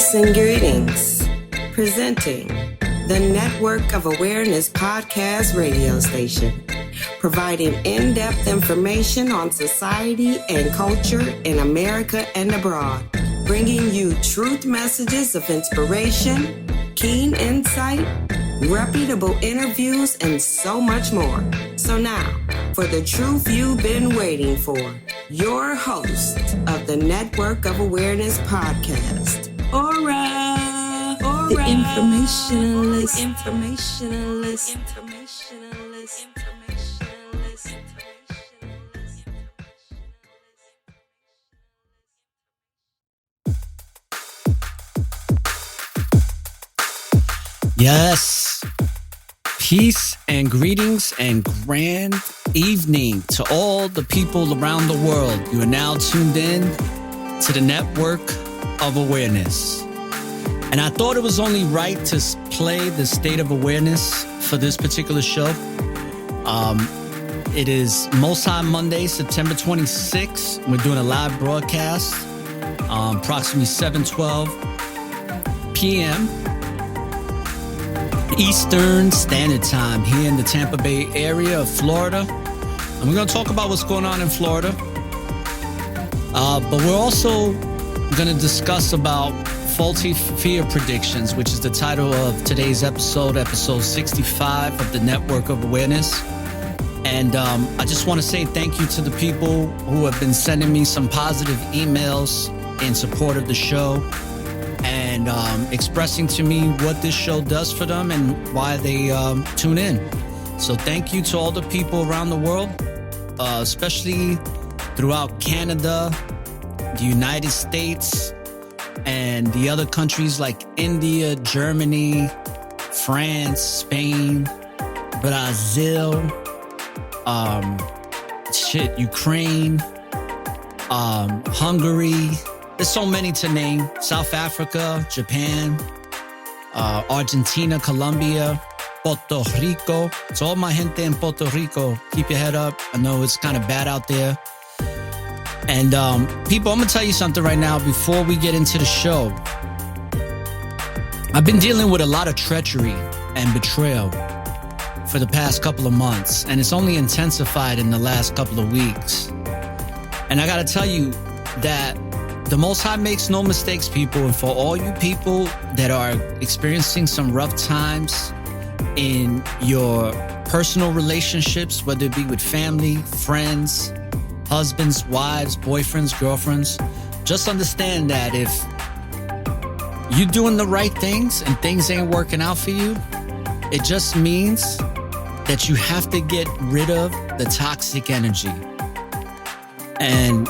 Peace and greetings. Presenting the Network of Awareness podcast radio station, providing in-depth information on society and culture in America and abroad, bringing you truth messages of inspiration, keen insight, reputable interviews, and so much more. So now, for the truth you've been waiting for, your host of the Network of Awareness podcast, Aura, the informationalist. Yes, peace and greetings and grand evening to all the people around the world. You are now tuned in to the Network of Awareness. And I thought it was only right to play the State of Awareness for this particular show. It is Most High Monday, September 26th. We're doing a live broadcast, approximately 7:12 p.m. Eastern Standard Time here in the Tampa Bay area of Florida. And we're going to talk about what's going on in Florida. But we're also going to discuss about faulty fear predictions, which is the title of today's episode 65 of the Network of Awareness. And I just want to say thank you to the people who have been sending me some positive emails in support of the show, and expressing to me what this show does for them and why they tune in. So thank you to all the people around the world, especially throughout Canada, the United States, and the other countries like India, Germany, France, Spain, Brazil, Ukraine, Hungary. There's so many to name. South Africa, Japan, Argentina, Colombia, Puerto Rico. So all my gente in Puerto Rico, keep your head up. I know it's kind of bad out there. And people, I'm going to tell you something right now before we get into the show. I've been dealing with a lot of treachery and betrayal for the past couple of months, and it's only intensified in the last couple of weeks. And I got to tell you that the Most High makes no mistakes, people. And for all you people that are experiencing some rough times in your personal relationships, whether it be with family, friends, husbands, wives, boyfriends, girlfriends, just understand that if you're doing the right things and things ain't working out for you, it just means that you have to get rid of the toxic energy. And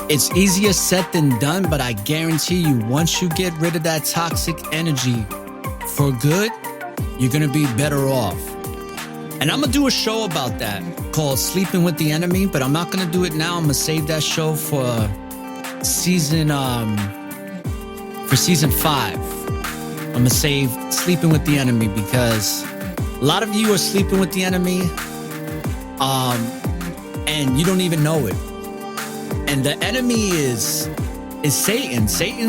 it's easier said than done, but I guarantee you, once you get rid of that toxic energy for good, you're going to be better off. And I'm going to do a show about that called Sleeping with the Enemy, but I'm not going to do it now. I'm going to save that show for season 5. I'm going to save Sleeping with the Enemy because a lot of you are sleeping with the enemy, and you don't even know it. And the enemy is Satan. Satan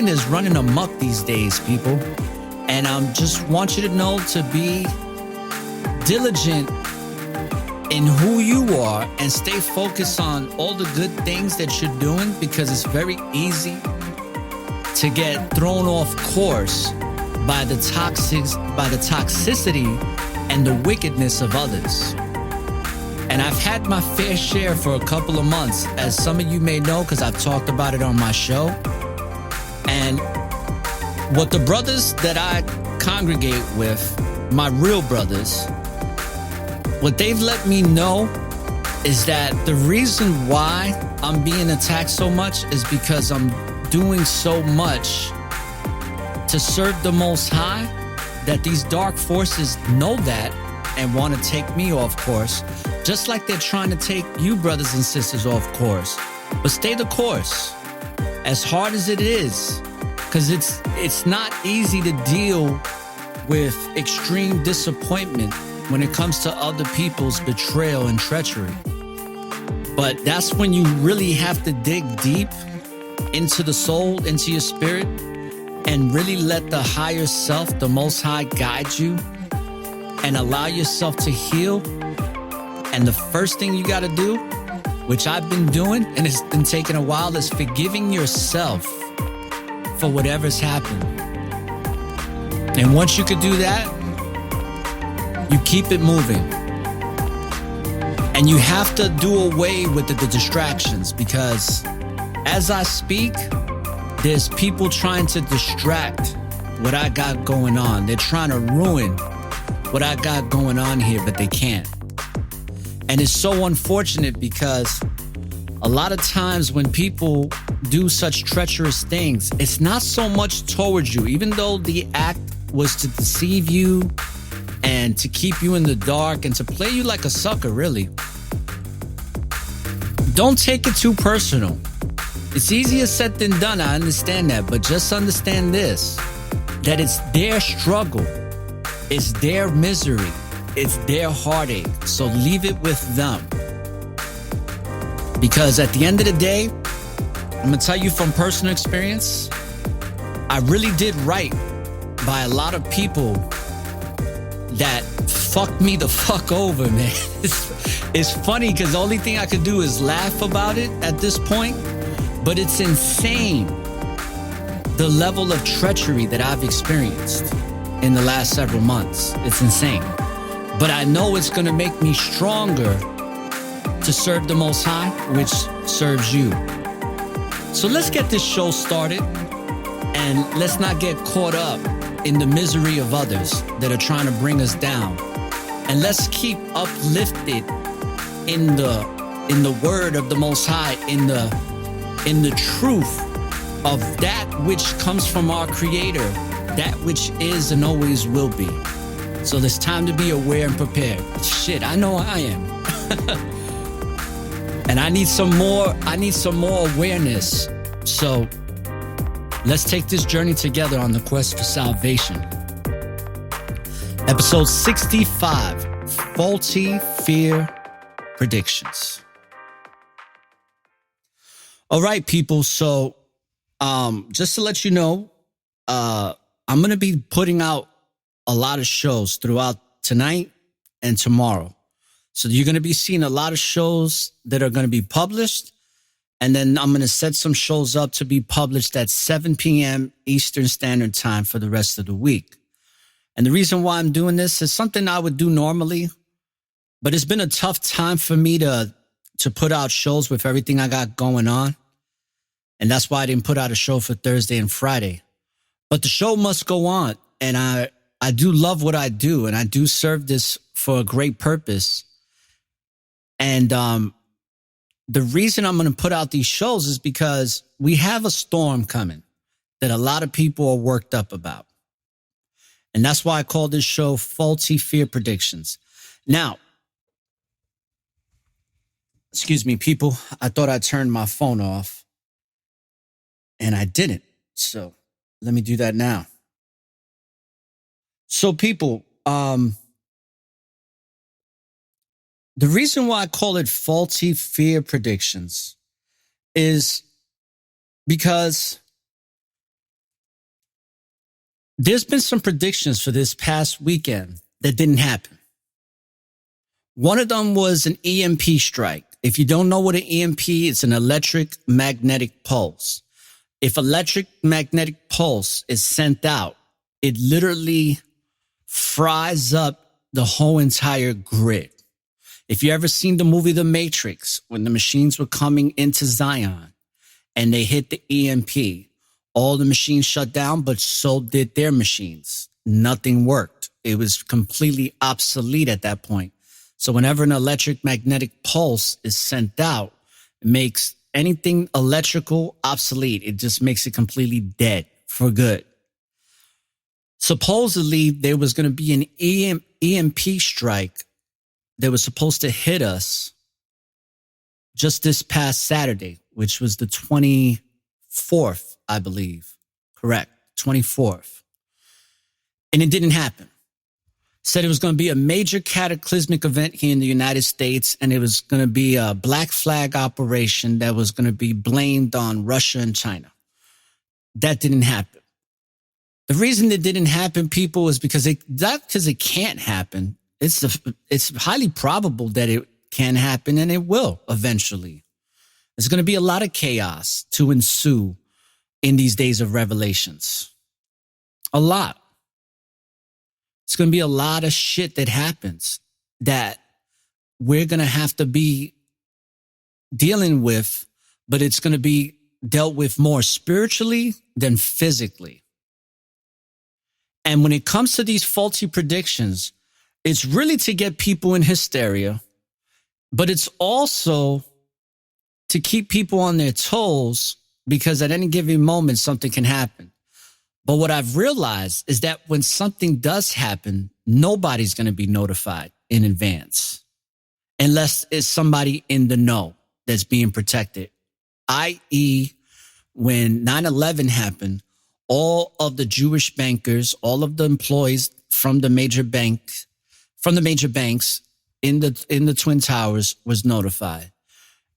is running amok these days, people. And just want you to know to be diligent in who you are and stay focused on all the good things that you're doing, because it's very easy to get thrown off course by the toxicity and the wickedness of others. And I've had my fair share for a couple of months, as some of you may know, because I've talked about it on my show. And what the brothers that I congregate with, my real brothers, what they've let me know is that the reason why I'm being attacked so much is because I'm doing so much to serve the Most High, that these dark forces know that and want to take me off course, just like they're trying to take you brothers and sisters off course. But stay the course, as hard as it is, because it's not easy to deal with extreme disappointment when it comes to other people's betrayal and treachery. But that's when you really have to dig deep into the soul, into your spirit, and really let the higher self, the Most High, guide you and allow yourself to heal. And the first thing you got to do, which I've been doing and it's been taking a while, is forgiving yourself for whatever's happened. And once you could do that, you keep it moving. And you have to do away with the distractions, because as I speak, there's people trying to distract what I got going on. They're trying to ruin what I got going on here, but they can't. And it's so unfortunate, because a lot of times when people do such treacherous things, it's not so much towards you, even though the act was to deceive you and to keep you in the dark and to play you like a sucker, really. Don't take it too personal. It's easier said than done, I understand that, but just understand this, that it's their struggle, it's their misery, it's their heartache, so leave it with them. Because at the end of the day, I'm gonna tell you from personal experience, I really did right by a lot of people that fucked me the fuck over, man. It's funny because the only thing I could do is laugh about it at this point, but it's insane the level of treachery that I've experienced in the last several months. It's insane. But I know it's gonna make me stronger to serve the Most High, which serves you. So let's get this show started, and let's not get caught up in the misery of others that are trying to bring us down. And let's keep uplifted in the word of the Most High, in the truth of that which comes from our Creator, that which is and always will be. So there's time to be aware and prepared. Shit, I know I am. And I need some more awareness. So let's take this journey together on the quest for salvation. Episode 65, Faulty Fear Predictions. All right, people. So just to let you know, I'm going to be putting out a lot of shows throughout tonight and tomorrow. So you're going to be seeing a lot of shows that are going to be published. And then I'm going to set some shows up to be published at 7 p.m. Eastern Standard Time for the rest of the week. And the reason why I'm doing this is something I would do normally, but it's been a tough time for me to put out shows with everything I got going on. And that's why I didn't put out a show for Thursday and Friday. But the show must go on. And I do love what I do, and I do serve this for a great purpose. And the reason I'm going to put out these shows is because we have a storm coming that a lot of people are worked up about. And that's why I call this show Faulty Fear Predictions. Now, excuse me, people, I thought I turned my phone off, and I didn't. So let me do that now. So people, the reason why I call it Faulty Fear Predictions is because there's been some predictions for this past weekend that didn't happen. One of them was an EMP strike. If you don't know what an EMP is, it's an electric magnetic pulse. If electric magnetic pulse is sent out, it literally fries up the whole entire grid. If you ever seen the movie The Matrix, when the machines were coming into Zion and they hit the EMP, all the machines shut down, but so did their machines. Nothing worked. It was completely obsolete at that point. So whenever an electric magnetic pulse is sent out, it makes anything electrical obsolete. It just makes it completely dead for good. Supposedly, there was going to be an EMP strike that was supposed to hit us just this past Saturday, which was the 24th, I believe. Correct. 24th. And it didn't happen. said it was going to be a major cataclysmic event here in the United States, and it was going to be a black flag operation that was going to be blamed on Russia and China. That didn't happen. The reason it didn't happen, people, is because not because it can't happen. It's highly probable that it can happen, and it will eventually. There's going to be a lot of chaos to ensue in these days of revelations. A lot. It's going to be a lot of shit that happens that we're going to have to be dealing with, but it's going to be dealt with more spiritually than physically. And when it comes to these faulty predictions, it's really to get people in hysteria, but it's also to keep people on their toes, because at any given moment, something can happen. But what I've realized is that when something does happen, nobody's going to be notified in advance unless it's somebody in the know that's being protected. I.e., when 9/11 happened, all of the Jewish bankers, all of the employees from the major banks in the Twin Towers was notified.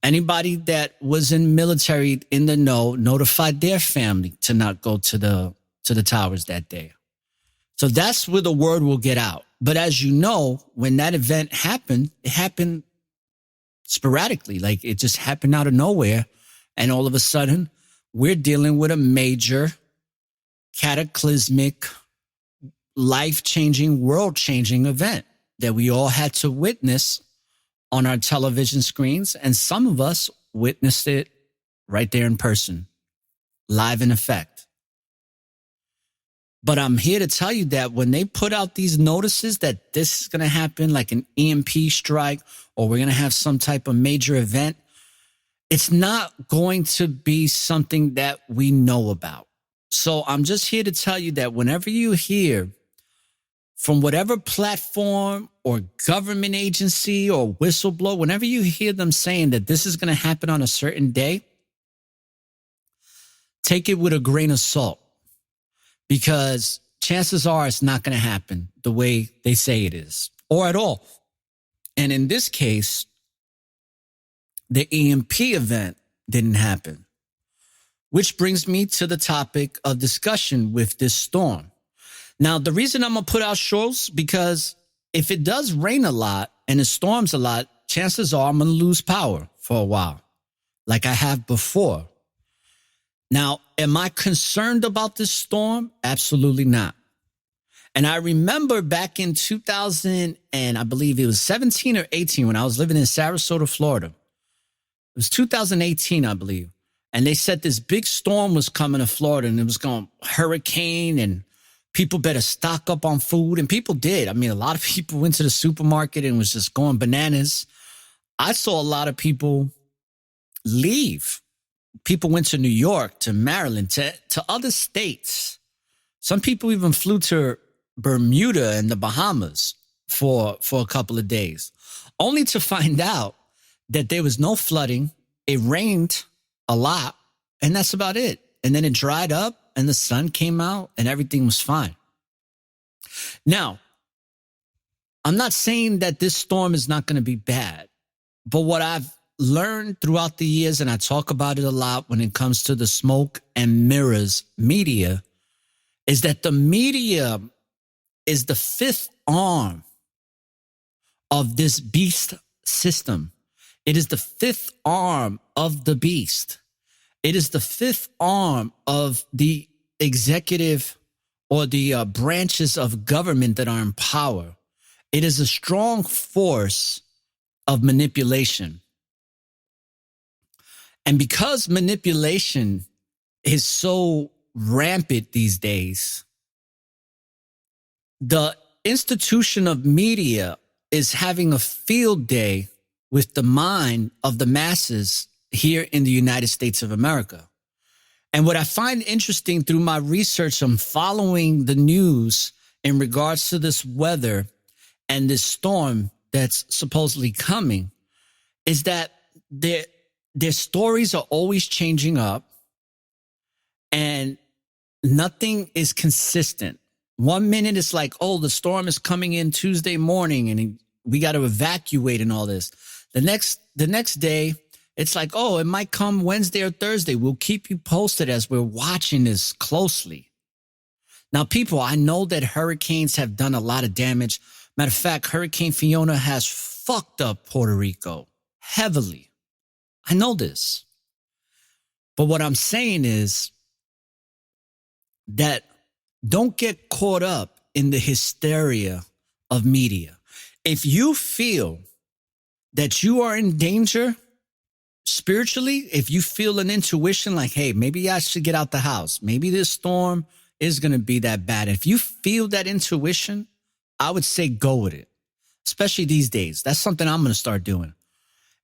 Anybody that was in military in the know notified their family to not go to the towers that day. So that's where the word will get out. But as you know, when that event happened, it happened sporadically. Like, it just happened out of nowhere. And all of a sudden, we're dealing with a major, cataclysmic, life-changing, world-changing event that we all had to witness on our television screens. And some of us witnessed it right there in person, live in effect. But I'm here to tell you that when they put out these notices that this is going to happen, like an EMP strike, or we're going to have some type of major event, it's not going to be something that we know about. So I'm just here to tell you that whenever you hear from whatever platform or government agency or whistleblower, whenever you hear them saying that this is going to happen on a certain day, take it with a grain of salt. Because chances are it's not going to happen the way they say it is, or at all. And in this case, the EMP event didn't happen, which brings me to the topic of discussion with this storm. Now, the reason I'm going to put out shows, because if it does rain a lot and it storms a lot, chances are I'm going to lose power for a while, like I have before. Now, am I concerned about this storm? Absolutely not. And I remember back in 2000, and I believe it was 17 or 18, when I was living in Sarasota, Florida. It was 2018, I believe. And they said this big storm was coming to Florida, and it was going hurricane, and people better stock up on food. And people did. I mean, a lot of people went to the supermarket and was just going bananas. I saw a lot of people leave. People went to New York, to Maryland, to other states. Some people even flew to Bermuda and the Bahamas for a couple of days, only to find out that there was no flooding. It rained a lot, and that's about it. And then it dried up, and the sun came out, and everything was fine. Now, I'm not saying that this storm is not going to be bad, but what I've learned throughout the years, and I talk about it a lot when it comes to the smoke and mirrors media, is that the media is the fifth arm of this beast system. It is the fifth arm of the beast. It is the fifth arm of the executive or the branches of government that are in power. It is a strong force of manipulation. And because manipulation is so rampant these days, the institution of media is having a field day with the mind of the masses here in the United States of America. And what I find interesting through my research, I'm following the news in regards to this weather and this storm that's supposedly coming, is that their stories are always changing up and nothing is consistent. 1 minute it's like, oh, the storm is coming in Tuesday morning and we got to evacuate and all this. The next day, it's like, oh, it might come Wednesday or Thursday. We'll keep you posted as we're watching this closely. Now, people, I know that hurricanes have done a lot of damage. Matter of fact, Hurricane Fiona has fucked up Puerto Rico heavily. I know this. But what I'm saying is that don't get caught up in the hysteria of media. If you feel that you are in danger spiritually, if you feel an intuition like, hey, maybe I should get out the house. Maybe this storm is going to be that bad. If you feel that intuition, I would say go with it, especially these days. That's something I'm going to start doing.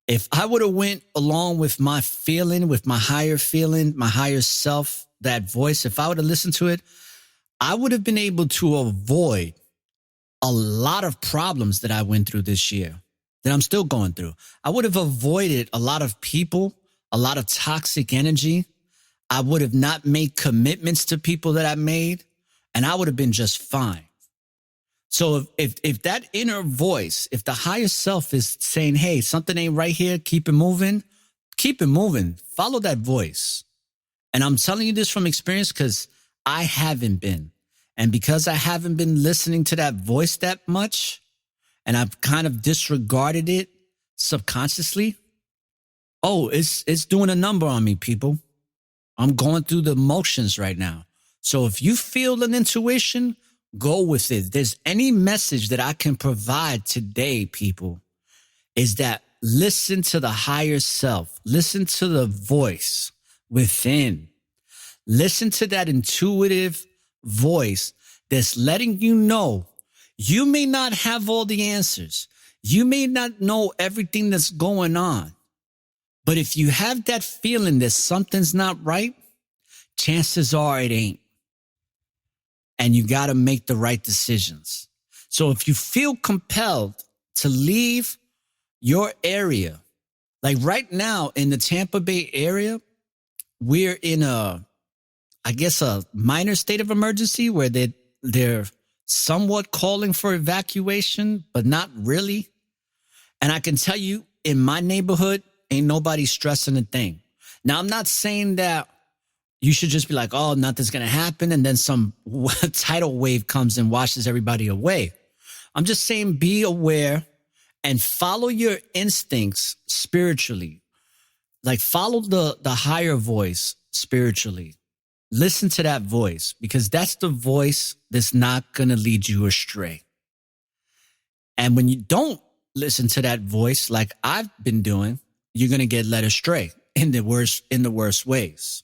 If I would have went along with my feeling, with my higher feeling, my higher self, that voice, if I would have listened to it, I would have been able to avoid a lot of problems that I went through this year, that I'm still going through. I would have avoided a lot of people, a lot of toxic energy. I would have not made commitments to people that I made, and I would have been just fine. So if that inner voice, if the higher self is saying, hey, something ain't right here, keep it moving, follow that voice. And I'm telling you this from experience because I haven't been. And because I haven't been listening to that voice that much, and I've kind of disregarded it subconsciously, oh, it's doing a number on me, people. I'm going through the motions right now. So if you feel an intuition, go with it. If there's any message that I can provide today, people, is that listen to the higher self. Listen to the voice within. Listen to that intuitive voice that's letting you know you may not have all the answers. You may not know everything that's going on. But if you have that feeling that something's not right, chances are it ain't. And you got to make the right decisions. So if you feel compelled to leave your area, like right now in the Tampa Bay area, we're in a minor state of emergency where they're somewhat calling for evacuation, but not really. And I can tell you, in my neighborhood, ain't nobody stressing a thing. Now, I'm not saying that you should just be like, oh, nothing's going to happen, and then some tidal wave comes and washes everybody away. I'm just saying be aware and follow your instincts spiritually. Like follow the higher voice spiritually. Listen to that voice because that's the voice that's not going to lead you astray. And when you don't listen to that voice like I've been doing, you're going to get led astray in the worst ways.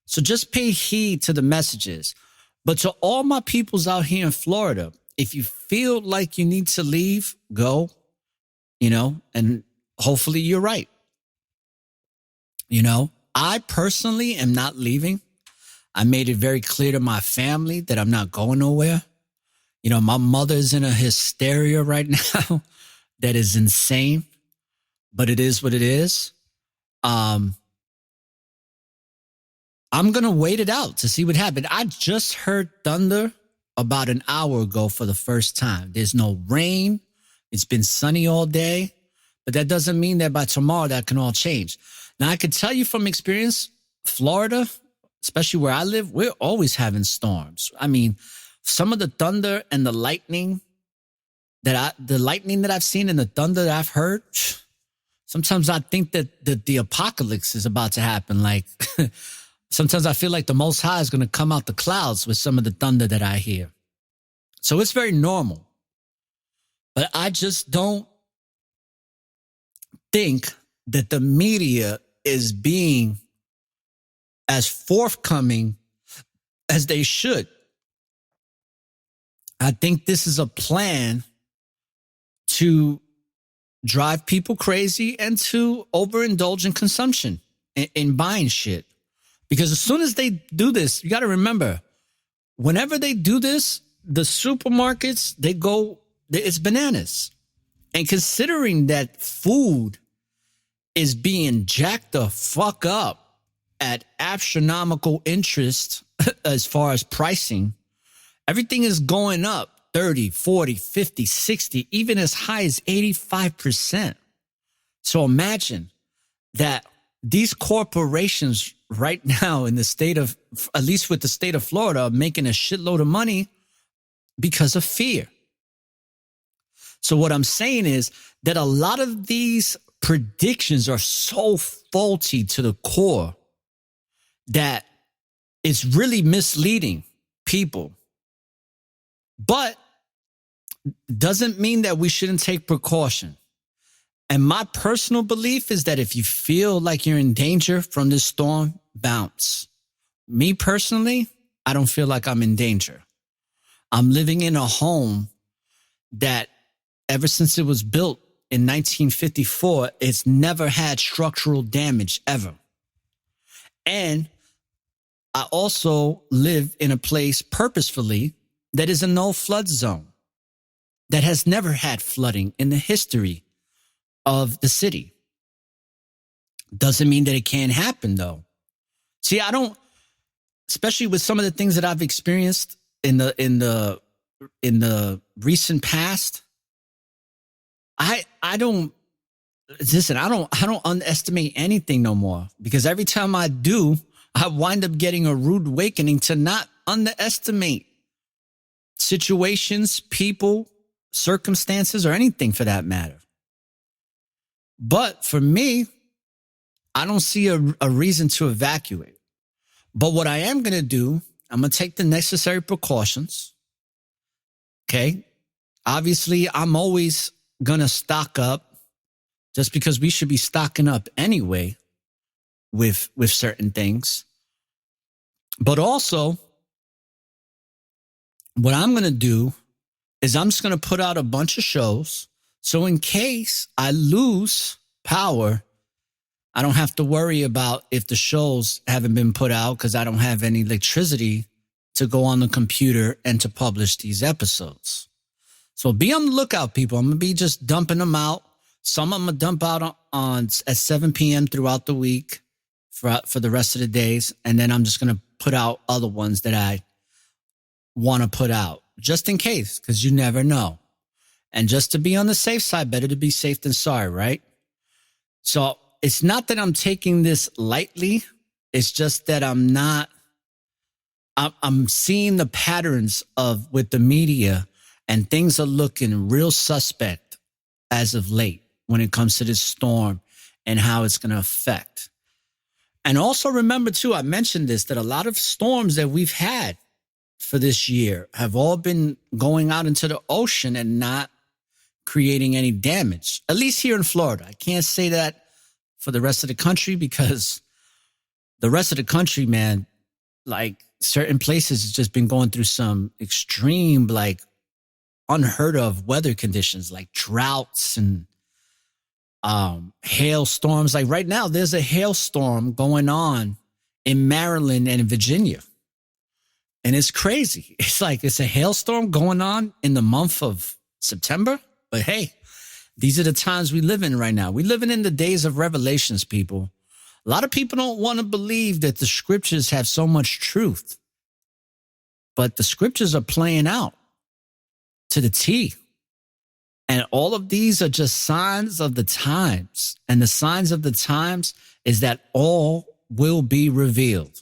So just pay heed to the messages. But to all my peoples out here in Florida, if you feel like you need to leave, go, and hopefully you're right. I personally am not leaving. I made it very clear to my family that I'm not going nowhere. My mother's in a hysteria right now that is insane, but it is what it is. I'm going to wait it out to see what happens. I just heard thunder about an hour ago for the first time. There's no rain. It's been sunny all day, but that doesn't mean that by tomorrow that can all change. Now, I can tell you from experience, Florida, especially where I live, we're always having storms. I mean, some of the thunder and the lightning that I've seen and the thunder that I've heard, sometimes I think that the apocalypse is about to happen. Like, sometimes I feel like the Most High is going to come out the clouds with some of the thunder that I hear. So it's very normal. But I just don't think that the media is being as forthcoming as they should. I think this is a plan to drive people crazy and to overindulge in consumption, in buying shit. Because as soon as they do this, you got to remember, whenever they do this, the supermarkets, it's bananas. And considering that food is being jacked the fuck up at astronomical interest as far as pricing, Everything is going up 30, 40, 50, 60, even as high as 85%. So imagine that these corporations right now in the state of, at least with the state of Florida, are making a shitload of money because of fear. So what I'm saying is that a lot of these predictions are so faulty to the core that it's really misleading people. But doesn't mean that we shouldn't take precaution. And my personal belief is that if you feel like you're in danger from this storm, bounce. Me personally, I don't feel like I'm in danger. I'm living in a home that ever since it was built in 1954, it's never had structural damage ever. And I also live in a place purposefully that is a no flood zone that has never had flooding in the history of the city. Doesn't mean that it can't happen though. See, I don't, especially with some of the things that I've experienced in the recent past, I don't underestimate anything no more, because every time I do, I wind up getting a rude awakening to not underestimate situations, people, circumstances, or anything for that matter. But for me, I don't see a reason to evacuate. But what I am going to do, I'm going to take the necessary precautions. Okay. Obviously, I'm always going to stock up, just because we should be stocking up anyway with certain things. But also, what I'm going to do is I'm just going to put out a bunch of shows. So in case I lose power, I don't have to worry about if the shows haven't been put out, because I don't have any electricity to go on the computer and to publish these episodes. So be on the lookout, people. I'm going to be just dumping them out. Some I'm going to dump out at 7 p.m. throughout the week for the rest of the days. And then I'm just going to put out other ones that I want to put out, just in case, because you never know. And just to be on the safe side, better to be safe than sorry, right? So it's not that I'm taking this lightly. It's just that I'm seeing the patterns with the media, and things are looking real suspect as of late when it comes to this storm and how it's going to affect. And also remember too, I mentioned this, that a lot of storms that we've had for this year have all been going out into the ocean and not creating any damage, at least here in Florida. I can't say that for the rest of the country, because the rest of the country, man, like certain places has just been going through some extreme, like unheard of weather conditions, like droughts and hailstorms. Like right now, there's a hailstorm going on in Maryland and Virginia. And it's crazy. It's like it's a hailstorm going on in the month of September. But hey, these are the times we live in right now. We're living in the days of revelations, people. A lot of people don't want to believe that the scriptures have so much truth. But the scriptures are playing out to the T. And all of these are just signs of the times. And the signs of the times is that all will be revealed.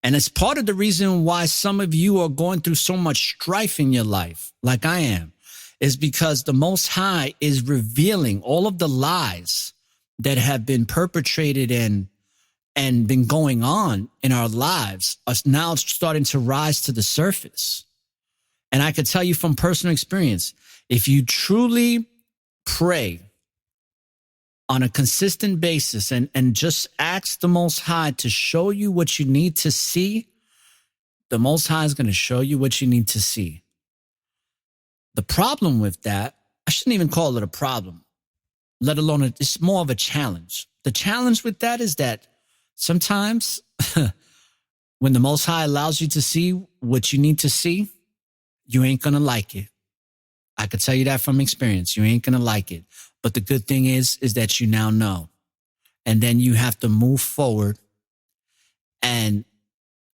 And it's part of the reason why some of you are going through so much strife in your life, like I am, is because the Most High is revealing all of the lies that have been perpetrated and been going on in our lives are now starting to rise to the surface. And I could tell you from personal experience, if you truly pray on a consistent basis and just ask the Most High to show you what you need to see, the Most High is going to show you what you need to see. The problem with that, I shouldn't even call it a problem, let alone it's more of a challenge. The challenge with that is that sometimes when the Most High allows you to see what you need to see, you ain't going to like it. I could tell you that from experience. You ain't going to like it. But the good thing is that you now know. And then you have to move forward and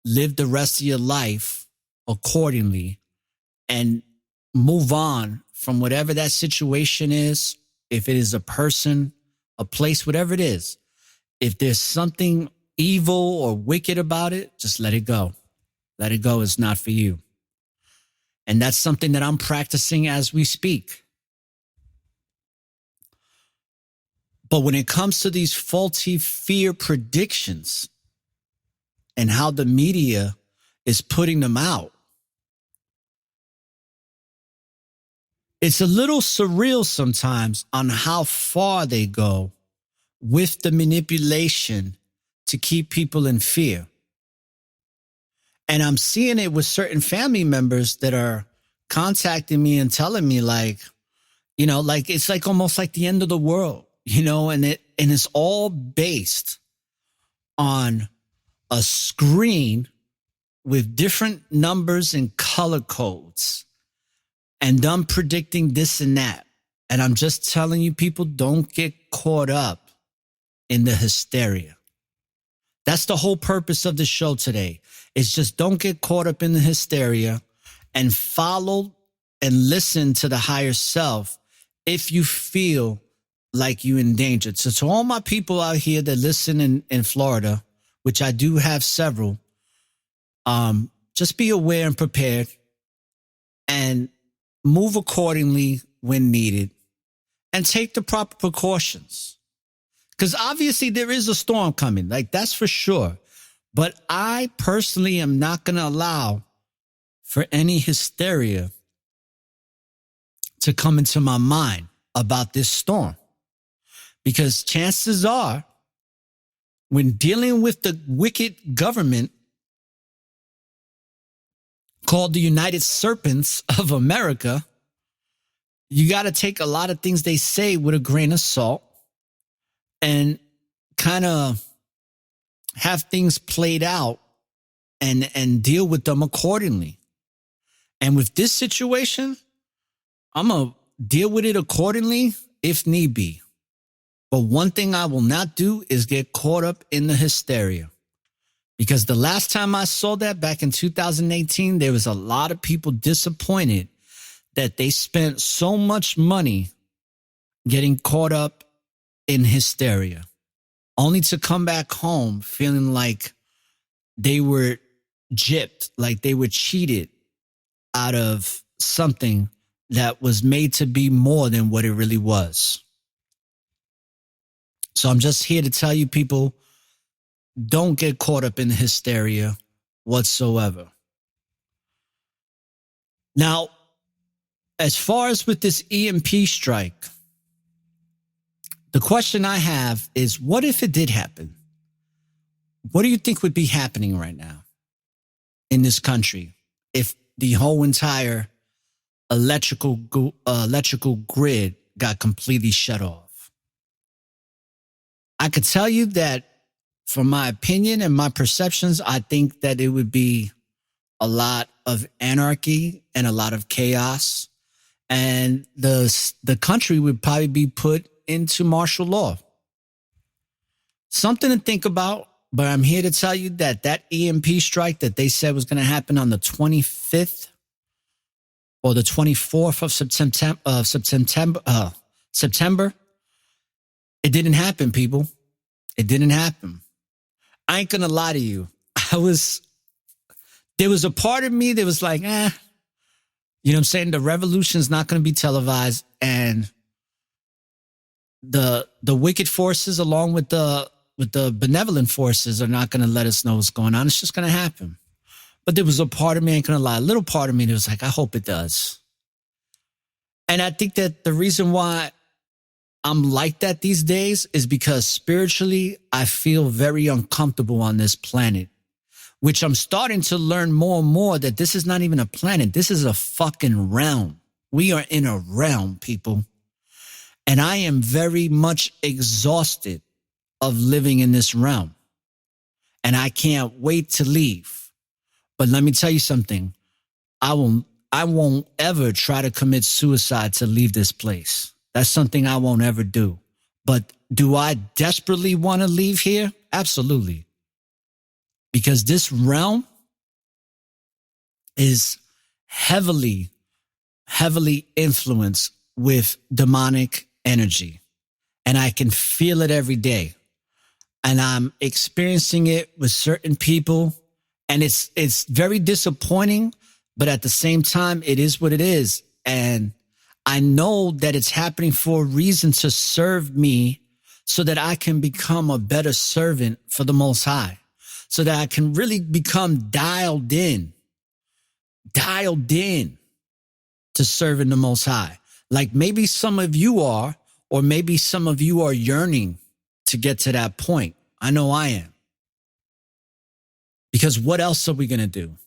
live the rest of your life accordingly and move on from whatever that situation is. If it is a person, a place, whatever it is, if there's something evil or wicked about it, just let it go. Let it go. It's not for you. And that's something that I'm practicing as we speak. But when it comes to these faulty fear predictions and how the media is putting them out, it's a little surreal sometimes on how far they go with the manipulation to keep people in fear. And I'm seeing it with certain family members that are contacting me and telling me like, you know, like it's like almost like the end of the world, you know, and it's all based on a screen with different numbers and color codes and them predicting this and that. And I'm just telling you, people, don't get caught up in the hysteria. That's the whole purpose of the show today. It's just don't get caught up in the hysteria and follow and listen to the higher self if you feel like you're endangered. So to all my people out here that listen in Florida, which I do have several, just be aware and prepared and move accordingly when needed and take the proper precautions. Because obviously there is a storm coming, like that's for sure. But I personally am not going to allow for any hysteria to come into my mind about this storm. Because chances are, when dealing with the wicked government called the United Serpents of America, you got to take a lot of things they say with a grain of salt and kind of have things played out and deal with them accordingly. And with this situation, I'm going to deal with it accordingly if need be. But one thing I will not do is get caught up in the hysteria. Because the last time I saw that back in 2018, there was a lot of people disappointed that they spent so much money getting caught up in hysteria, only to come back home feeling like they were gypped, like they were cheated out of something that was made to be more than what it really was. So I'm just here to tell you, people, don't get caught up in hysteria whatsoever. Now, as far as with this EMP strike, the question I have is, what if it did happen? What do you think would be happening right now in this country if the whole entire electrical grid got completely shut off? I could tell you that from my opinion and my perceptions, I think that it would be a lot of anarchy and a lot of chaos. And the country would probably be put into martial law. Something to think about, but I'm here to tell you that that EMP strike that they said was going to happen on the 25th or the 24th of September, it didn't happen, people. It didn't happen. I ain't going to lie to you. There was a part of me that was like, you know what I'm saying? The revolution's not going to be televised, and the wicked forces along with the benevolent forces are not going to let us know what's going on. It's just going to happen. But there was a part of me, I ain't going to lie, a little part of me that was like, I hope it does. And I think that the reason why I'm like that these days is because spiritually, I feel very uncomfortable on this planet, which I'm starting to learn more and more that this is not even a planet. This is a fucking realm. We are in a realm, people. And I am very much exhausted of living in this realm. And I can't wait to leave. But let me tell you something. I won't ever try to commit suicide to leave this place. That's something I won't ever do. But do I desperately want to leave here? Absolutely. Because this realm is heavily, heavily influenced with demonic energy. And I can feel it every day. And I'm experiencing it with certain people. And it's very disappointing, but at the same time, it is what it is. And I know that it's happening for a reason, to serve me so that I can become a better servant for the Most High, so that I can really become dialed in to serving the Most High. Like maybe some of you are, or maybe some of you are yearning to get to that point. I know I am. Because what else are we going to do?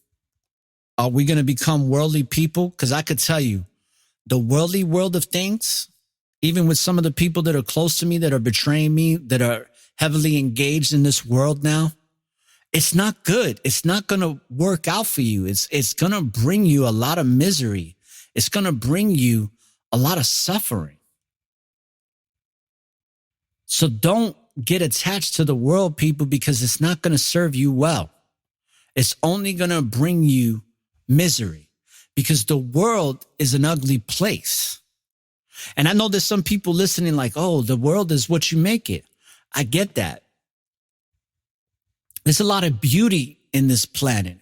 Are we going to become worldly people? Because I could tell you, the worldly world of things, even with some of the people that are close to me, that are betraying me, that are heavily engaged in this world now, it's not good. It's not going to work out for you. It's going to bring you a lot of misery. It's going to bring you a lot of suffering. So don't get attached to the world, people, because it's not going to serve you well. It's only going to bring you misery, because the world is an ugly place. And I know there's some people listening like, oh, the world is what you make it. I get that. There's a lot of beauty in this planet,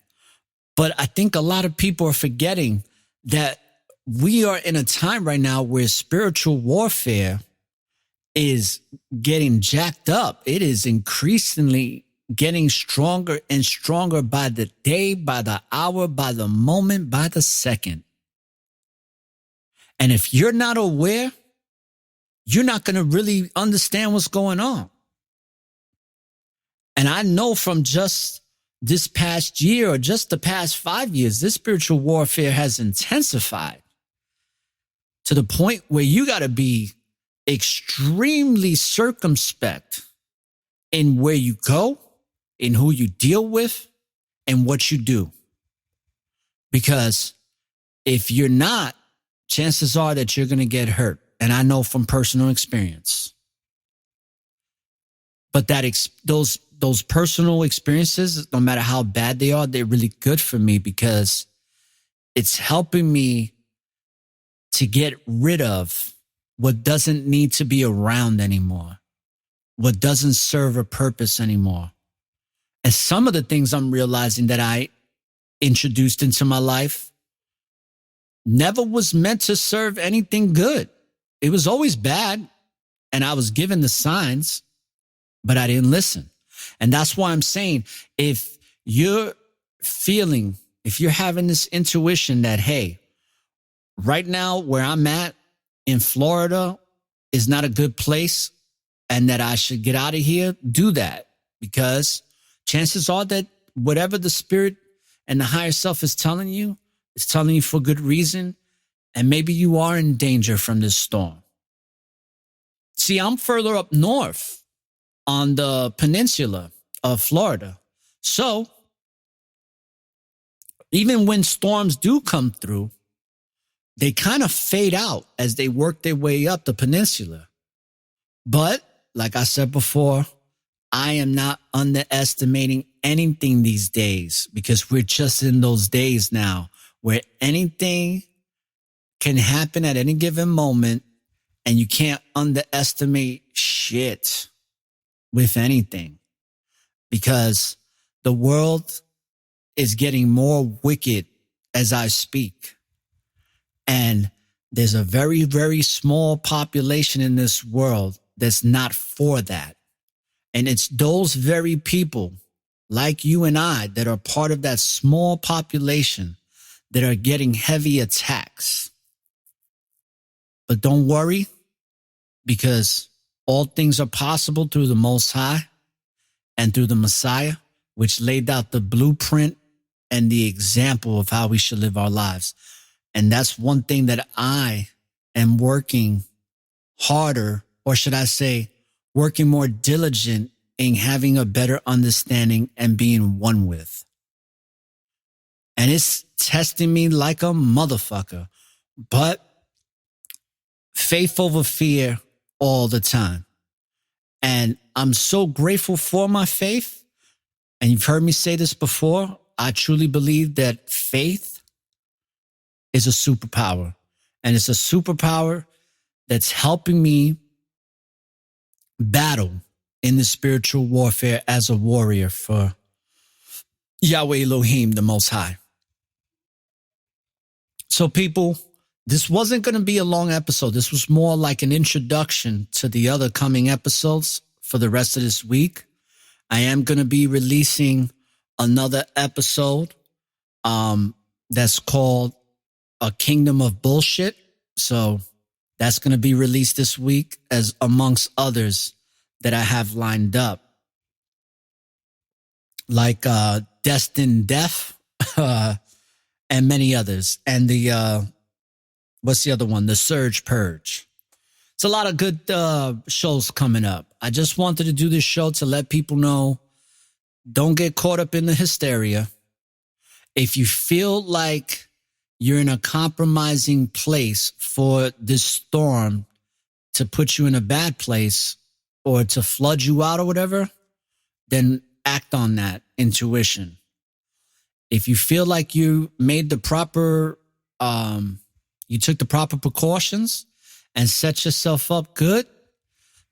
but I think a lot of people are forgetting that we are in a time right now where spiritual warfare is getting jacked up. It is increasingly getting stronger and stronger by the day, by the hour, by the moment, by the second. And if you're not aware, you're not going to really understand what's going on. And I know from just this past year, or just the past 5 years, this spiritual warfare has intensified to the point where you got to be extremely circumspect in where you go, in who you deal with, and what you do. Because if you're not, chances are that you're going to get hurt. And I know from personal experience. But those personal experiences, no matter how bad they are, they're really good for me, because it's helping me to get rid of what doesn't need to be around anymore, what doesn't serve a purpose anymore. And some of the things I'm realizing that I introduced into my life never was meant to serve anything good. It was always bad, and I was given the signs, but I didn't listen. And that's why I'm saying, if you're having this intuition that, hey, right now where I'm at in Florida is not a good place and that I should get out of here, do that. Because chances are that whatever the spirit and the higher self is telling you, it's telling you for good reason. And maybe you are in danger from this storm. See, I'm further up north on the peninsula of Florida. So even when storms do come through, they kind of fade out as they work their way up the peninsula. But like I said before, I am not underestimating anything these days, because we're just in those days now where anything can happen at any given moment, and you can't underestimate shit with anything, because the world is getting more wicked as I speak. And there's a very, very small population in this world that's not for that. And it's those very people like you and I that are part of that small population that are getting heavy attacks. But don't worry, because all things are possible through the Most High and through the Messiah, which laid out the blueprint and the example of how we should live our lives. And that's one thing that I am working harder, or should I say, working more diligent in having a better understanding and being one with. And it's testing me like a motherfucker, but faith over fear all the time. And I'm so grateful for my faith. And you've heard me say this before. I truly believe that faith is a superpower. And it's a superpower that's helping me battle in the spiritual warfare as a warrior for Yahweh Elohim, the Most High. So people, this wasn't going to be a long episode. This was more like an introduction to the other coming episodes for the rest of this week. I am going to be releasing another episode that's called A Kingdom of Bullshit. So that's going to be released this week, as amongst others that I have lined up, like Destined Death and many others. And the, what's the other one? The Surge Purge. It's a lot of good shows coming up. I just wanted to do this show to let people know, don't get caught up in the hysteria. If you feel like you're in a compromising place for this storm to put you in a bad place or to flood you out or whatever, then act on that intuition. If you feel like you made the proper, you took the proper precautions and set yourself up good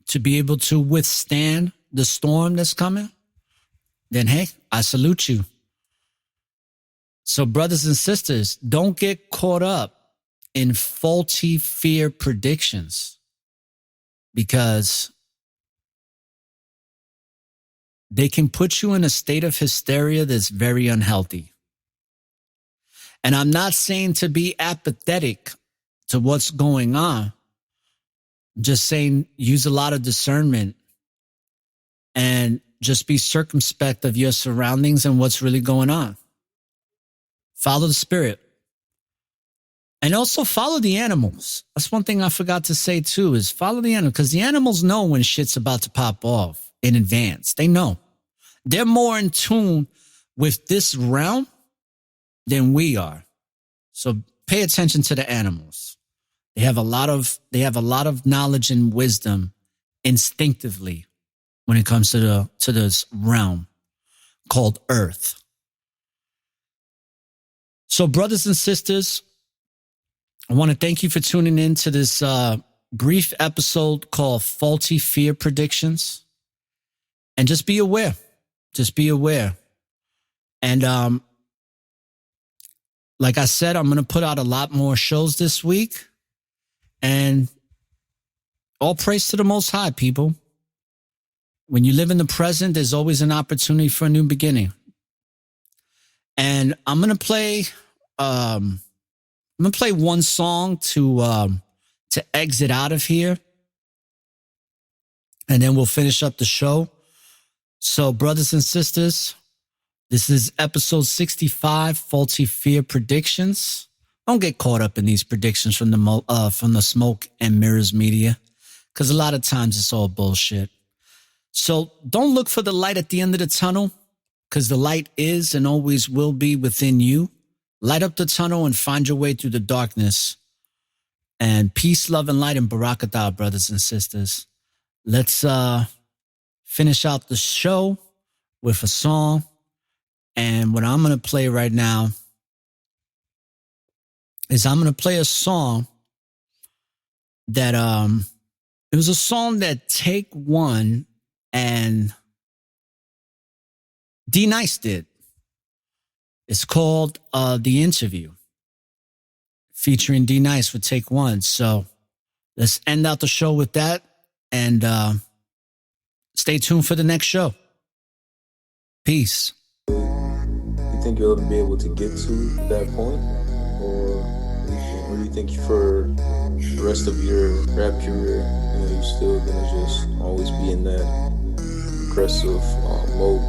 to be able to withstand the storm that's coming, then hey, I salute you. So brothers and sisters, don't get caught up in faulty fear predictions, because they can put you in a state of hysteria that's very unhealthy. And I'm not saying to be apathetic to what's going on. I'm just saying use a lot of discernment and just be circumspect of your surroundings and what's really going on. Follow the spirit. And also follow the animals. That's one thing I forgot to say too, is follow the animals, because the animals know when shit's about to pop off in advance. They know. They're more in tune with this realm than we are. So pay attention to the animals. They have a lot of knowledge and wisdom instinctively when it comes to this realm called Earth. So brothers and sisters, I want to thank you for tuning in to this brief episode called Faulty Fear Predictions. And just be aware. Just be aware. And like I said, I'm going to put out a lot more shows this week. And all praise to the Most High, people. When you live in the present, there's always an opportunity for a new beginning. And I'm going to play one song to exit out of here. And then we'll finish up the show. So brothers and sisters, this is episode 65, Faulty Fear Predictions. Don't get caught up in these predictions from the smoke and mirrors media, because a lot of times it's all bullshit. So don't look for the light at the end of the tunnel, because the light is and always will be within you. Light up the tunnel and find your way through the darkness. And peace, love, and light, and barakatah, brothers and sisters. Let's finish out the show with a song. And what I'm going to play right now is I'm going to play a song that it was a song that Take One and D Nice did. It's called The Interview, featuring D Nice with Take One. So let's end out the show with that, and stay tuned for the next show. Peace. You think you'll ever be able to get to that point? Or do you think for the rest of your rap career, you're still gonna just always be in that aggressive mode?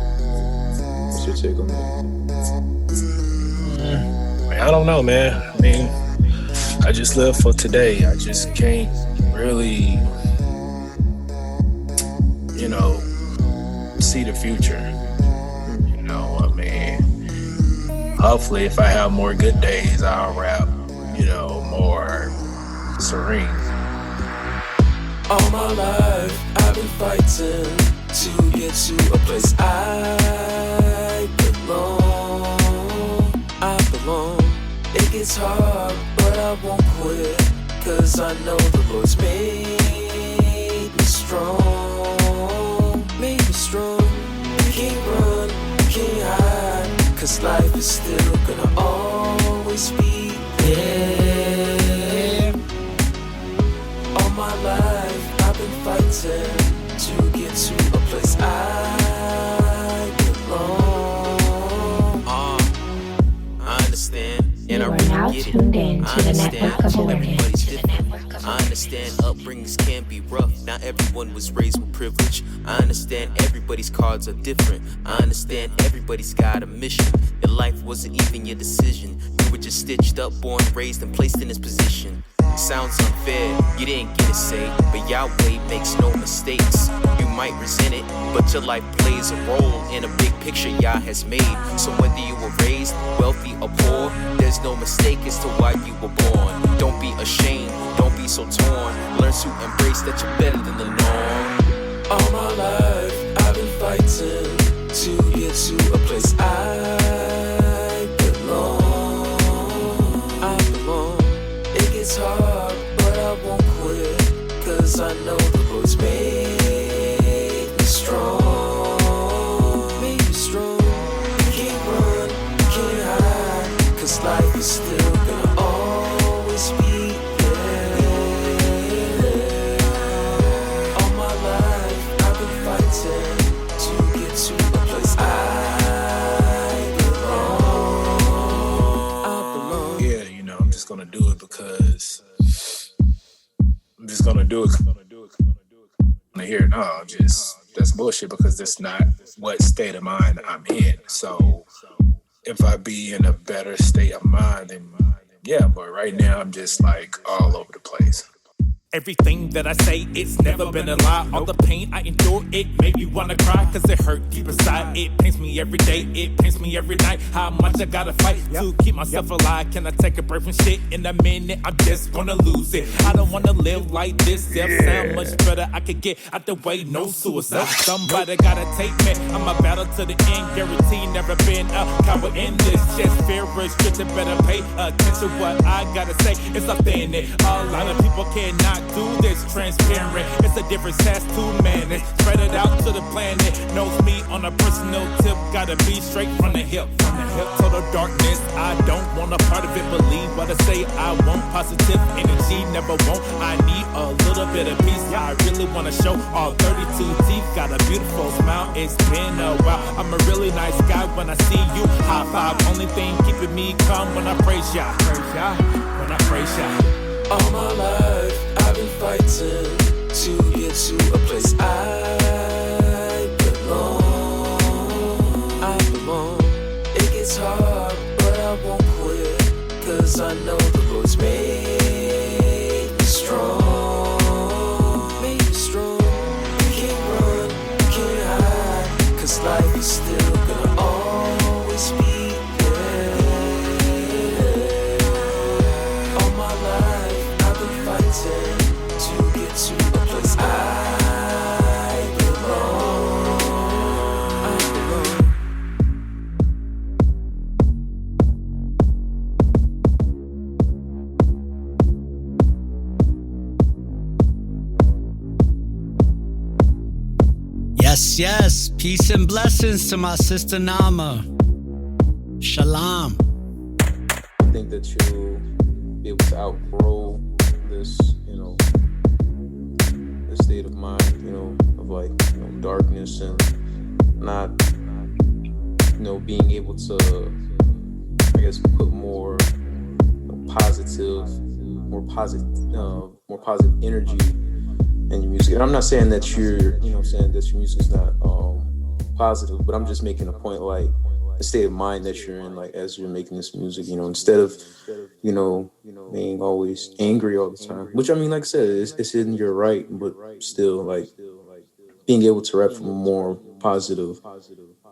What's your take on that? I don't know, man. I mean, I just live for today. I just can't really, see the future. I mean, hopefully if I have more good days, I'll rap, more serene. All my life, I've been fighting to get to a place I belong. It gets gets hard, but I won't quit, 'cause I know the Lord's made me strong. Made me strong. You can't run, you can't hide, 'cause life is still gonna always be there. All my life I've been fighting to get to a place I belong. I understand. And You I are really now get tuned it. in I to the understand. network of awareness. Everybody's different. I understand upbringings can be rough. Not everyone was raised with privilege. I understand everybody's cards are different. I understand everybody's got a mission. Your life wasn't even your decision. You were just stitched up, born, raised, and placed in this position. Sounds unfair, you didn't get a say, but Yahweh makes no mistakes. You might resent it, but your life plays a role in a big picture Yah has made. So whether you were raised wealthy or poor, there's no mistake as to why you were born. Don't be ashamed, don't be so torn. Learn to embrace that you're better than the norm. All my life I've been fighting to get to a place I belong. I belong. It gets hard, but I won't quit, 'cause I know the Lord's made me strong. Made me strong. You can't run, you can't hide, 'cause life is still gonna always be there. All my life I've been fighting to get to a place I belong. I belong. Yeah, I'm just gonna do it because I'm just gonna do it. Here, no, just that's bullshit because that's not what state of mind I'm in. So if I be in a better state of mind, then yeah, but right now I'm just like all over the place. Everything that I say, it's never been a lie. All the pain I endure, it made me wanna cry, 'cause it hurt deep inside. It pains me every day, it pains me every night. How much I gotta fight to keep myself alive. Can I take a break from shit? In a minute, I'm just gonna lose it. I don't wanna live like this. Self sound much better. I could get out the way, no suicide. Somebody gotta take me. I'm a battle to the end, guarantee never been a coward in this. Just fear restricted, better pay attention. What I gotta say is authentic. A lot of people cannot do this transparent. It's a different task to manage. Spread it out to the planet. Knows me on a personal tip. Gotta be straight from the hip. Total darkness, I don't want a part of it. Believe what I say, I want positive energy. Never want, I need a little bit of peace. I really wanna show all 32 teeth. Got a beautiful smile, it's been a while. I'm a really nice guy when I see you. High five, only thing keeping me calm when I praise Yah. When I praise Yah. All my life I've been fighting to get to a place I belong. I belong. It gets hard, but I won't quit, 'cause I know the Lord's made me strong. Made me strong. You can't run, you can't hide, 'cause life is still gonna always be to get to a place I belong. I belong. Yes. Peace and blessings to my sister Nama. Shalom. I think that you'll be able to outgrow this, this state of mind, of like, darkness and not, being able to, I guess, put more positive energy in your music. And I'm not saying that your music is not positive, but I'm just making a point, like the state of mind that you're in, like as you're making this music, instead of, being always angry all the time, which, I mean, like I said, it's in your right, but still, like, being able to rap from a more positive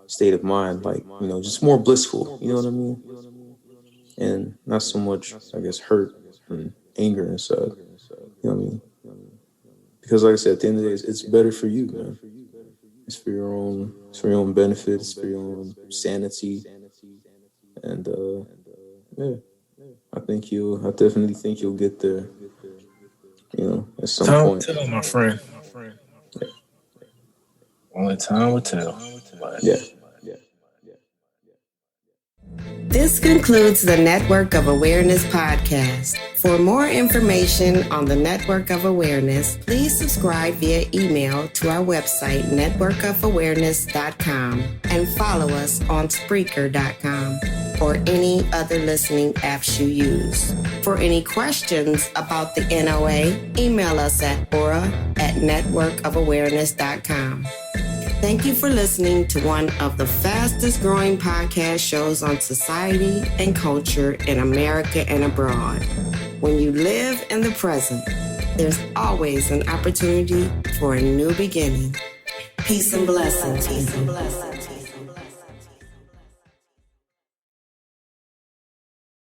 state of mind, like, just more blissful, you know what I mean? And not so much, I guess, hurt and anger inside, you know what I mean? Because, like I said, at the end of the day, it's better for you, man. It's for your own benefit, it's for your own sanity, and yeah. I definitely think you'll get there. At some Time will point. tell, my friend. Only time will tell. Yeah. This concludes the Network of Awareness podcast. For more information on the Network of Awareness, please subscribe via email to our website, networkofawareness.com, and follow us on Spreaker.com or any other listening apps you use. For any questions about the NOA, email us at aura@networkofawareness.com. Thank you for listening to one of the fastest growing podcast shows on society and culture in America and abroad. When you live in the present, there's always an opportunity for a new beginning. Peace and blessings.